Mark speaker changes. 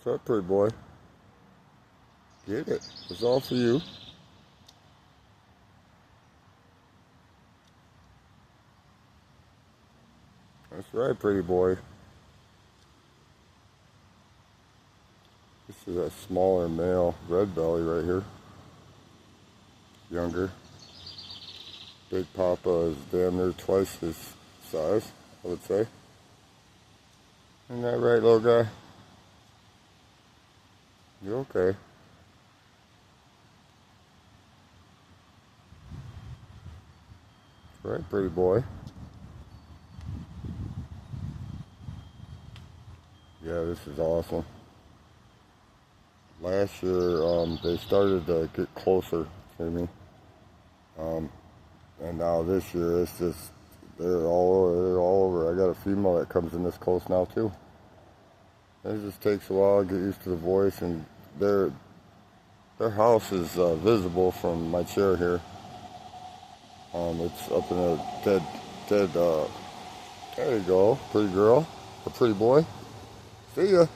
Speaker 1: What's up, pretty boy? Get it. It's all for you. That's right, pretty boy. This is a smaller male red belly right here. Younger. Big Papa is damn near twice his size, I would say. Isn't that right, little guy? You okay? That's right, pretty boy. Yeah, this is awesome. Last year, they started to get closer to me. And now this year, it's just, they're all over. I got a female that comes in this close now, too. It just takes a while to get used to the voice, and their house is visible from my chair here. It's up in a dead, there you go, pretty girl, or pretty boy. See ya.